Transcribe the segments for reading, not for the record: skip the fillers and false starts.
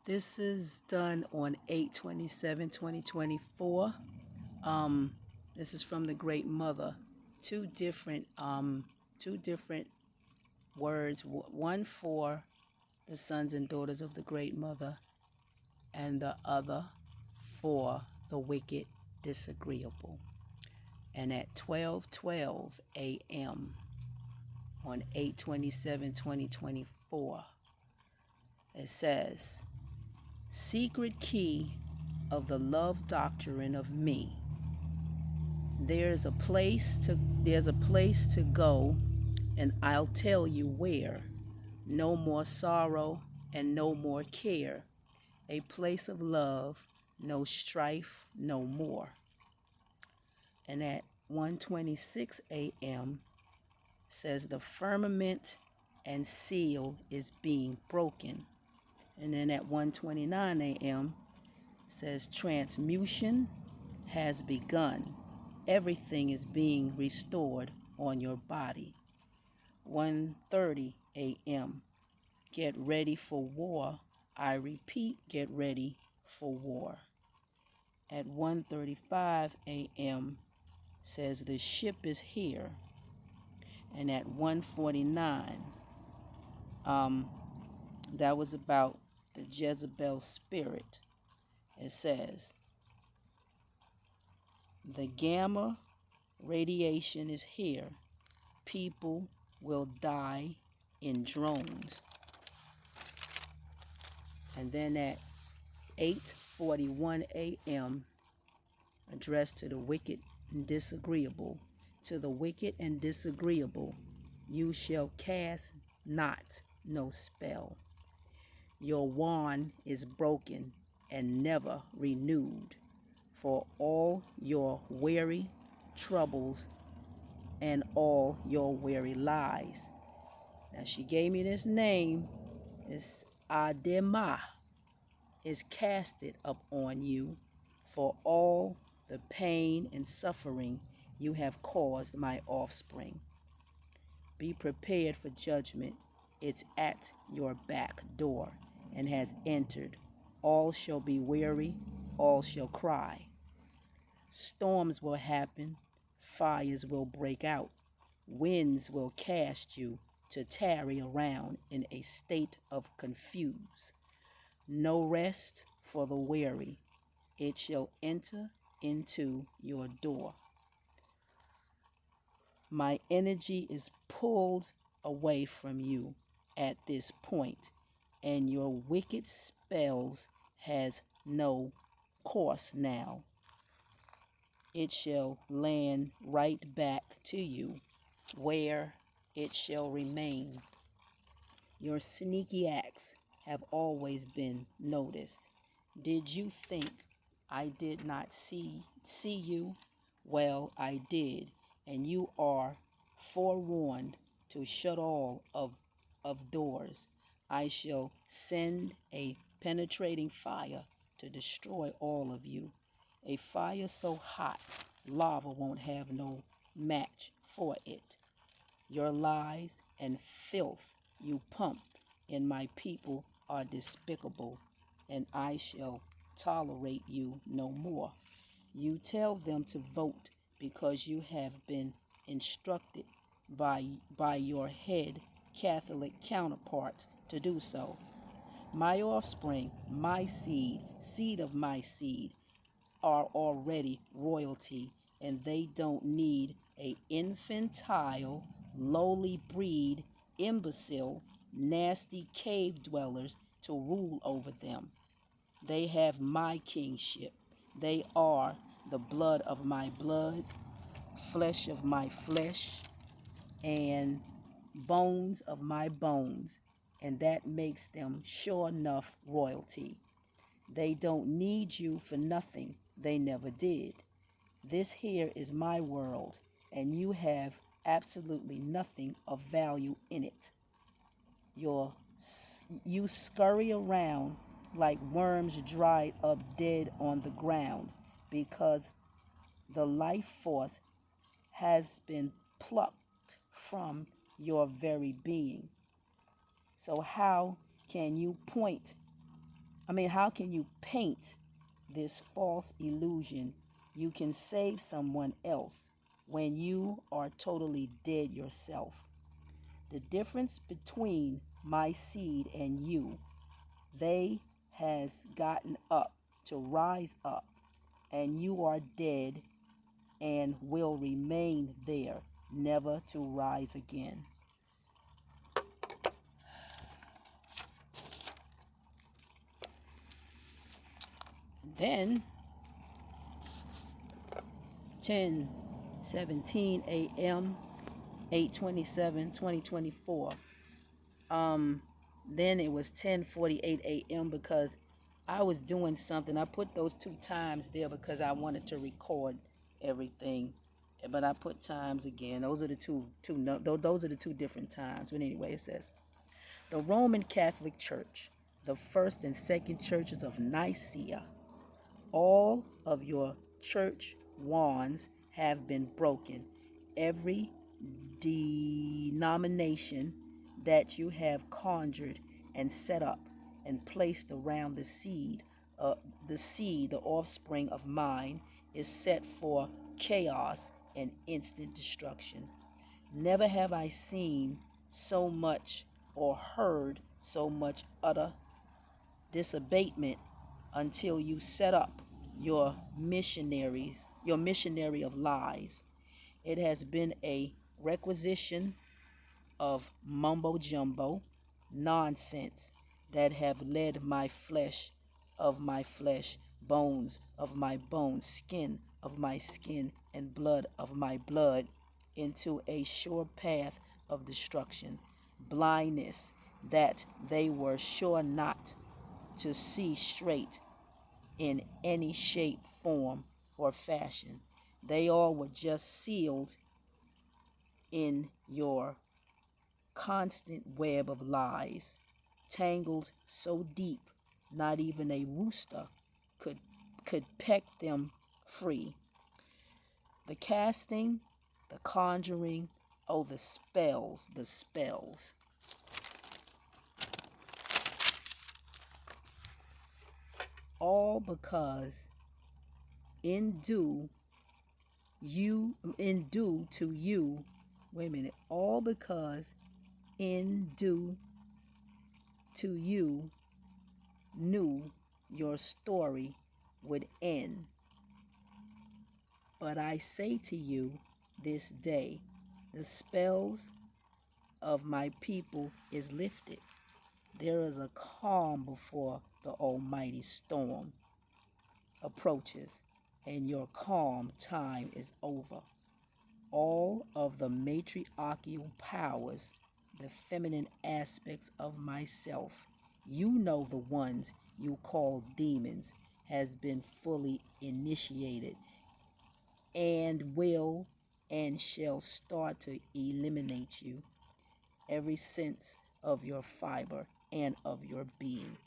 This is done on 8/27/2024. This is from the Great Mother. Two different words. One for the sons and daughters of the Great Mother, and the other for the wicked disagreeable. And at 12:12 a.m. on 8/27/2024, it says, "Secret key of the love doctrine of me. There's a place to go, and I'll tell you where. No more sorrow and no more care. A place of love, no strife, no more." And at 1:26 a.m. says, "The firmament and seal is being broken." And then at 1:29 a.m. says, "Transmutation has begun. Everything is being restored on your body." 1:30 a.m. "Get ready for war. I repeat, get ready for war." At 1:35 a.m. says, "The ship is here." And at 1:49, that was about the Jezebel spirit. It says, "The gamma radiation is here. People will die in drones." And then at 8:41 a.m., addressed to the wicked and disagreeable. "To the wicked and disagreeable, you shall cast not no spell. Your wand is broken and never renewed for all your weary troubles and all your weary lies." Now she gave me this name. It's Adema is casted upon you for all the pain and suffering you have caused my offspring. Be prepared for judgment. It's at your back door and has entered. All shall be weary, all shall cry. Storms will happen, fires will break out, winds will cast you to tarry around in a state of confuse. No rest for the weary. It shall enter into your door. My energy is pulled away from you at this point, and your wicked spells has no course now. It shall land right back to you, where it shall remain. Your sneaky acts have always been noticed. Did you think I did not see you? Well, I did, and you are forewarned to shut all of doors. I shall send a penetrating fire to destroy all of you. A fire so hot, lava won't have no match for it. Your lies and filth you pump in my people are despicable, and I shall tolerate you no more. You tell them to vote because you have been instructed by your head Catholic counterparts to do so. My offspring, my seed of my seed, are already royalty, and they don't need a infantile, lowly breed, imbecile, nasty cave dwellers to rule over them. They have my kingship. They are the blood of my blood, flesh of my flesh, and bones of my bones, and that makes them sure enough royalty. They don't need you for nothing. They never did. This here is my world, and you have absolutely nothing of value in it. Your, you scurry around like worms dried up dead on the ground because the life force has been plucked from your very being. So how can you point how can you paint this false illusion you can save someone else when you are totally dead yourself? The difference between my seed and you, they has gotten up to rise up, and you are dead and will remain there, never to rise again. Then 10:17 a.m., 8:27, 2024. Then it was 10:48 a.m. because I was doing something. I put those two times there because I wanted to record everything, but I put times again. Those are the two. No, those are the two different times. But anyway, it says the Roman Catholic Church, the first and second churches of Nicaea. All of your church wands have been broken. Every denomination that you have conjured and set up and placed around the offspring of mine, is set for chaos and instant destruction. Never have I seen so much or heard so much utter disabatement until you set up your missionary of lies. It has been a requisition of mumbo jumbo nonsense that have led my flesh of my flesh, bones of my bones, skin of my skin, and blood of my blood into a sure path of destruction, blindness that they were sure not to see straight in any shape, form, or fashion. They all were just sealed in your constant web of lies, tangled so deep not even a rooster could peck them free. The casting, the conjuring, oh the spells, the spells. All because in due to you, wait a minute, all because in due to you knew your story would end. But I say to you this day, the spells of my people is lifted. There is a calm before the almighty storm approaches, and your calm time is over. All of the matriarchal powers, the feminine aspects of myself, you know the ones you call demons, has been fully initiated and will and shall start to eliminate you, every sense of your fiber and of your being.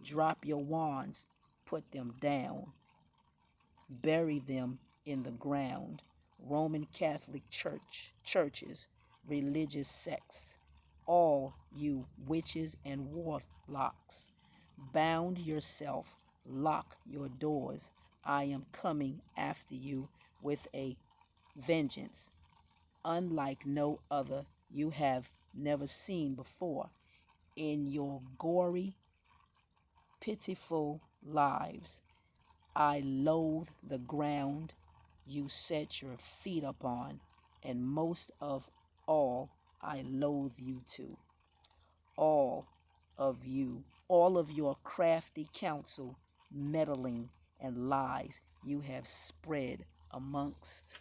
Drop your wands, put them down, bury them in the ground. Roman Catholic churches, religious sects, all you witches and warlocks, bound yourself, lock your doors. I am coming after you with a vengeance unlike no other you have never seen before in your gory, pitiful lives. I loathe the ground you set your feet upon, and most of all, I loathe you too. All of you, all of your crafty counsel, meddling, and lies you have spread amongst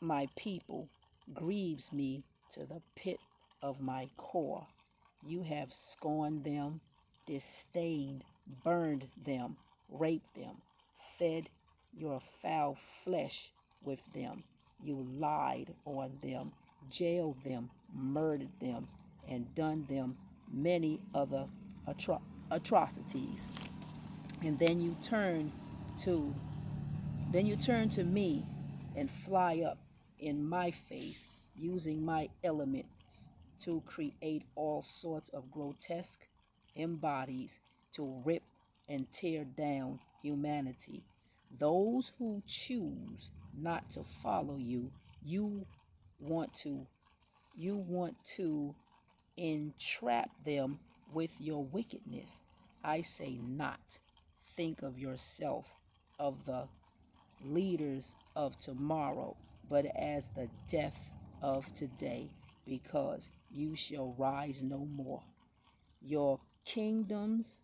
my people grieves me to the pit of my core. You have scorned them, disdained, burned them, raped them, fed your foul flesh with them. You lied on them, jailed them, murdered them, and done them many other atrocities. And to then you turn to me and fly up in my face using my elements to create all sorts of grotesque embodies to rip and tear down humanity. Those who choose not to follow you, you want to you want to entrap them with your wickedness. I say not. Think of yourself, of the leaders of tomorrow, but as the death of today, because you shall rise no more. Your kingdoms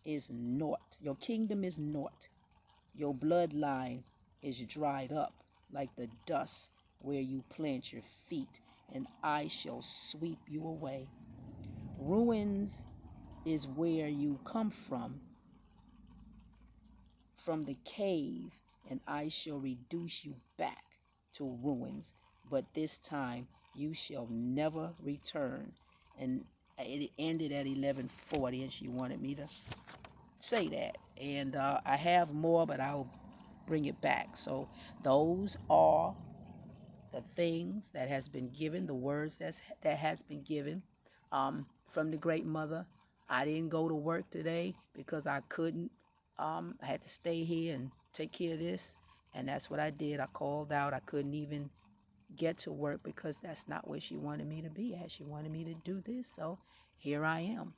is naught. Your kingdom is naught. Your bloodline is dried up like the dust where you plant your feet, and I shall sweep you away. Ruins is where you come from the cave, and I shall reduce you back to ruins, but this time you shall never return. And it ended at 11:40, and she wanted me to say that. And I have more, but I'll bring it back. So those are the things that has been given, the words that has been given from the great mother. I didn't go to work today because I couldn't. I had to stay here and take care of this, and that's what I did. I called out. I couldn't even get to work because that's not where she wanted me to be at. She wanted me to do this, so here I am.